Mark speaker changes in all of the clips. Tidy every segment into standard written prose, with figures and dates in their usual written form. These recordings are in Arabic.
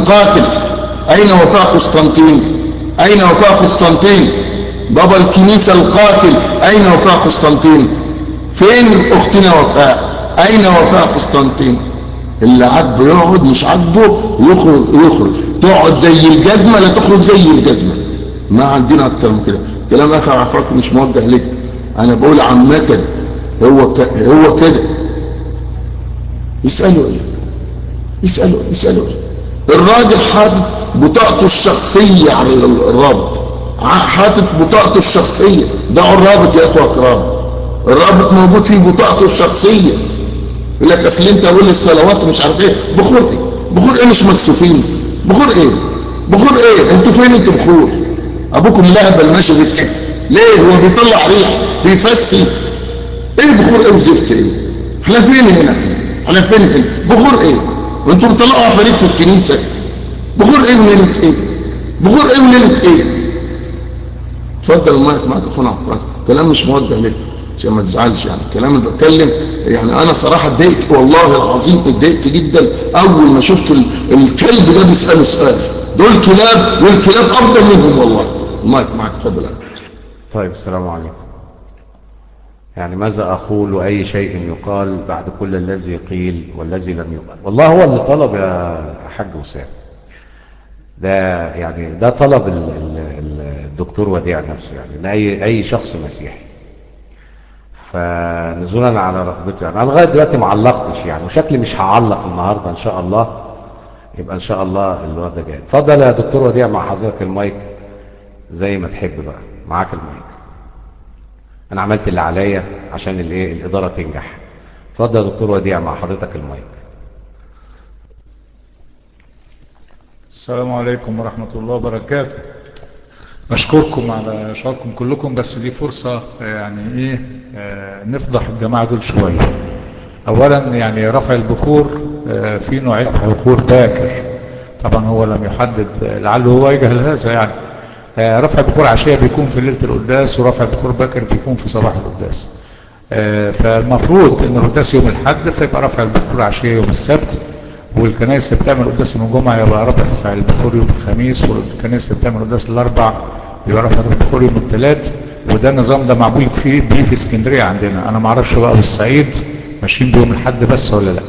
Speaker 1: القاتل. أين وفاء قسطنطين؟ أين وفاء قسطنطين؟ بابا الكنيسة القاتل، أين وفاء قسطنطين؟ فين أختنا وفاء؟ أين وفاء قسطنطين؟ اللي عاجبه يقعد، مش عاجبه يخرج. تقعد زي الجزمة لا تخرج زي الجزمة. ما عندنا أكتر من كده. كلام آخر عفاك مش موجه لك، أنا بقول عامة. هو كده. يسألوا إيه؟ يسألوا إيه؟ الراجل حاطط بطاقته الشخصية على الرابط، حاطط بطاقته الشخصية. دعوا الرابط يا أخوة أكرام، الرابط موجود فيه بطاقته الشخصية. يقول لك أصل أنت أقول الصلوات مش عارف إيه. بخور إيه؟ بخور إيه؟ مش مكسوفين. بخور إيه؟ بخور إيه؟ أنتوا فين أنتوا بخور؟ أبوكم لهبل ماشي بالكده. ليه؟ هو بيطلع ريح بيفسي. إيه بخور إيه وزفت إيه؟ إحنا فين هنا؟ إحنا فين هنا؟ بخور إيه؟ وأنتوا بتطلعوا عفاريت في الكنيسة. بخور إيه وليلة إيه؟ بخور إيه وليلة إيه؟ اتفضل المايك معاك أخونا عفراك. كلام مش موجه لك عشان ما تزعلش، يعني الكلام اللي بتكلم يعني انا صراحه اتضايقت، والله العظيم اتضايقت جدا اول ما شفت الكلب ده بيساله سؤال. دول كلاب والكلاب افضل منهم والله. المايك معاك اتفضل.
Speaker 2: طيب السلام عليكم. يعني ماذا اقول واي شيء يقال بعد كل الذي قيل والذي لم يقال؟ والله هو اللي طلب يا حاج وسام ده، يعني ده طلب الدكتور وديع نفسه، يعني اي شخص مسيحي. فنزولا على رغبته، يعني انا لغايه دلوقتي ما علقتش يعني، وشكلي مش هعلق النهارده ان شاء الله. يبقى ان شاء الله الوقت ده جاي. اتفضل يا دكتور وديع مع حضرتك المايك زي ما تحب بقى، معاك المايك. انا عملت اللي عليا عشان الاداره تنجح. اتفضل يا دكتور وديع مع حضرتك المايك.
Speaker 3: السلام عليكم ورحمه الله وبركاته. بشكركم على شاركم كلكم، بس دي فرصة يعني ايه نفضح الجماعة دول شوية. اولا يعني رفع البخور في نوعين بخور باكر، طبعا هو لم يحدد، لعله هو يجهل هذا يعني. رفع البخور عشية بيكون في ليلة القداس، ورفع البخور باكر بيكون في صباح القداس. فالمفروض ان القداس يوم الاحد، فيبقى رفع البخور عشية يوم السبت، والكنائس اللي بتعمل قداس يوم الجمعه يبقى رفع البخور يوم الخميس، والكنائس اللي بتعمل قداس الاربع يبقى رفع البخور يوم الثلاث. وده النظام ده معمول فيه في اسكندريه عندنا. انا ما اعرفش بقى بالصعيد ماشيين بيوم الاحد بس ولا لا،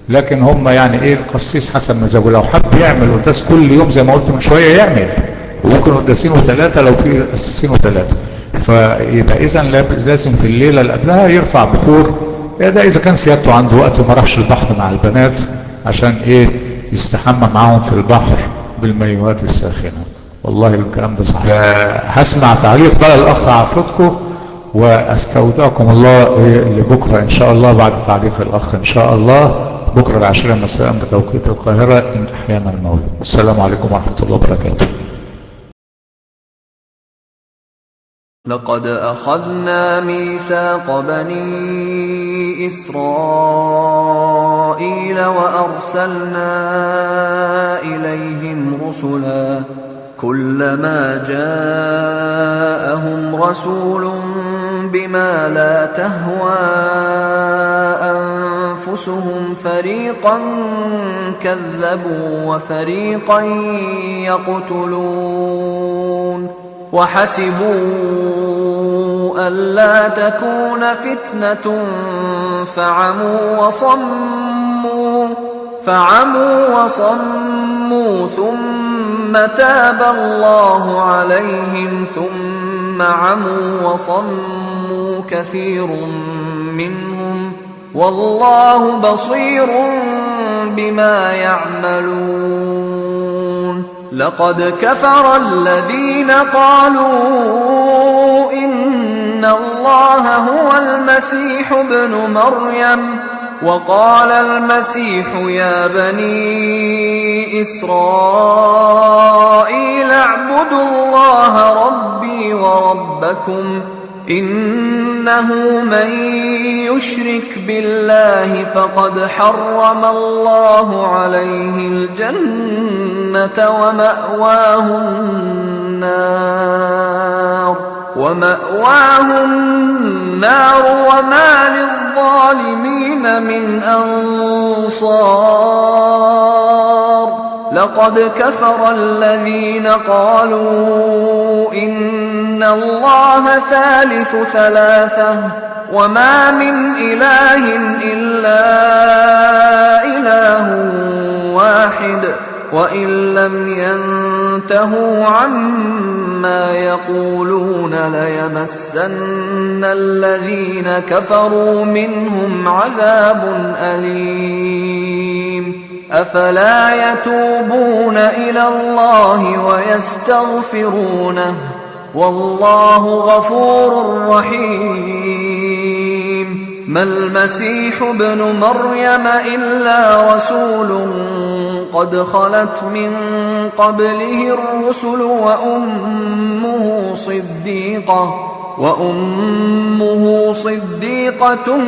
Speaker 3: لكن هم يعني ايه القسيس حسب مزاجه. لو حب يعمل قداس كل يوم زي ما قلت من شويه يعمل، وممكن قداسين وثلاثه لو في قسيسين وثلاثه. فيبقى اذا لازم في الليله اللي قبلها يرفع بخور. ده اذا كان سيادته عنده وقت وما راحش البحر مع البنات عشان ايه يستحمى معاهم في البحر بالميوات الساخنه. والله الكلام ده صحيح. هسمع تعليق بقى الاخ عفرتكم، واستودعكم الله لبكره ان شاء الله بعد تعليق الاخ ان شاء الله، بكره 10 مساء بتوقيت القاهره ان احيانا المولى. السلام عليكم ورحمه الله وبركاته.
Speaker 4: لقد أخذنا ميثاق بني إسرائيل وأرسلنا إليهم رسلا كلما جاءهم رسول بما لا تهوى أنفسهم فريقا كذبوا وفريقا يقتلون وحسبوا ألا تكون فتنة فعموا وصموا ثم تاب الله عليهم ثم عموا وصموا كثير منهم والله بصير بما يعملون. لقد كفر الذين قالوا إن الله هو المسيح ابن مريم وقال المسيح يا بني إسرائيل اعبدوا الله ربي وربكم إنه من يشرك بالله فقد حرم الله عليه الجنة ومأواه النار وما للظالمين من أنصار. لقد كفر الذين قالوا إن الله ثالث ثلاثة وما من إله إلا إله واحد وإن لم ينتهوا عما يقولون ليمسن الذين كفروا منهم عذاب أليم أفلا يتوبون إلى الله ويستغفرونه والله غفور رحيم ما المسيح ابن مريم إلا رسول قد خلت من قبله الرسل وأمه صديقة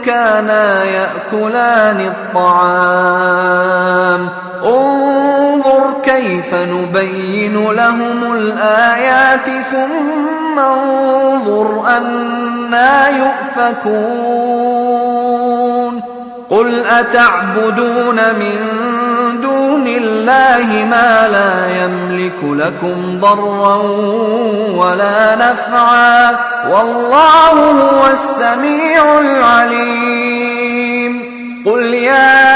Speaker 4: كانا يأكلان الطعام انظر كيف نبين لهم الآيات ثم انظر أنى يؤفكون قل أتعبدون من دون الله ما لا يملك لكم ضرا ولا نفعا والله هو السميع العليم قل يا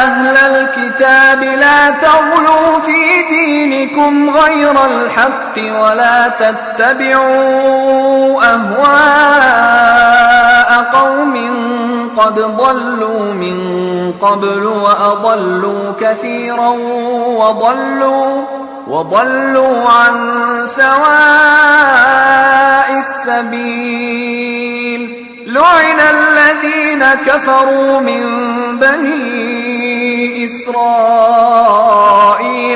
Speaker 4: أهل الكتاب لا تغلوا في دينكم غير الحق ولا تتبعوا أهواء قوم قد ضلوا من قبل وأضلوا كثيرا وضلوا عن سواء السبيل لعن الذين كفروا من بني إسرائيل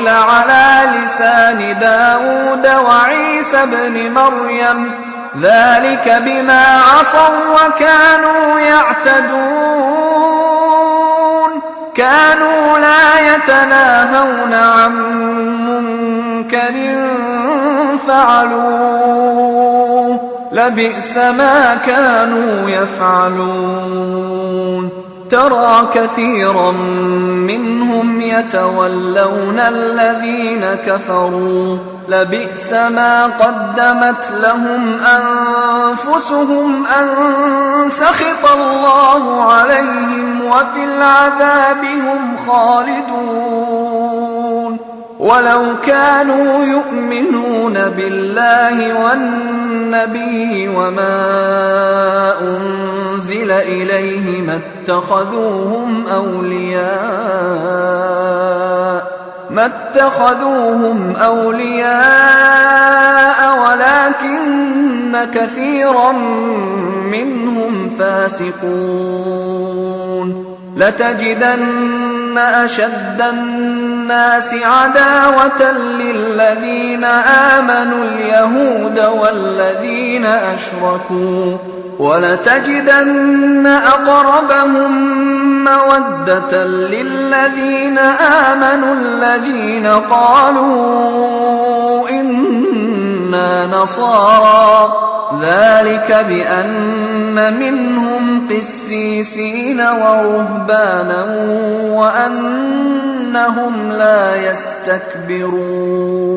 Speaker 4: على لسان داود وعيسى بن مريم ذلك بما عصوا وكانوا يعتدون كانوا لا يتناهون عن منكر فعلوه لبئس ما كانوا يفعلون ترى كثيرا منهم يتولون الذين كفروا لبئس ما قدمت لهم أنفسهم أن سخط الله عليهم وفي العذاب هم خالدون ولو كانوا يؤمنون بالله والنبي وما أنزل إليه ما اتخذوهم أولياء ولكن كثيرا منهم فاسقون لتجدن أشد الناس عداوة للذين آمنوا اليهود والذين أشركوا ولتجدن أقربهم مودة للذين آمنوا الذين قالوا إنا نصارى ذلك بأن منهم قسيسين ورهبانا وأنهم لا يستكبرون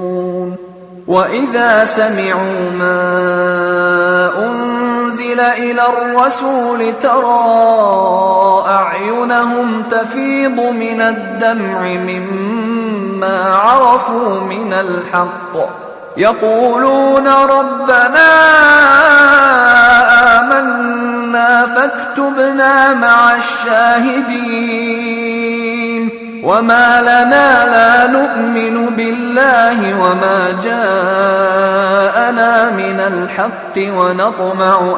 Speaker 4: وإذا سمعوا ما أنزل إلى الرسول ترى أعينهم تفيض من الدمع مما عرفوا من الحق يقولون ربنا آمنا فاكتبنا مع الشاهدين وما لنا لا نؤمن بالله وما جاءنا من الحق ونطمع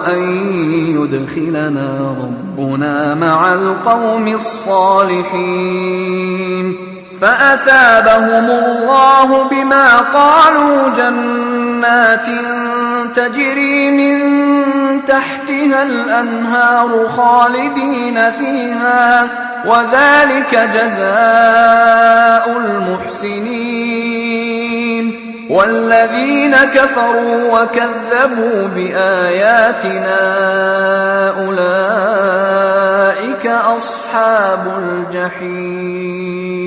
Speaker 4: أن يدخلنا ربنا مع القوم الصالحين فأثابهم الله بما قالوا جنات تجري من تحتها الأنهار خالدين فيها وذلك جزاء المحسنين والذين كفروا وكذبوا بآياتنا أولئك أصحاب الجحيم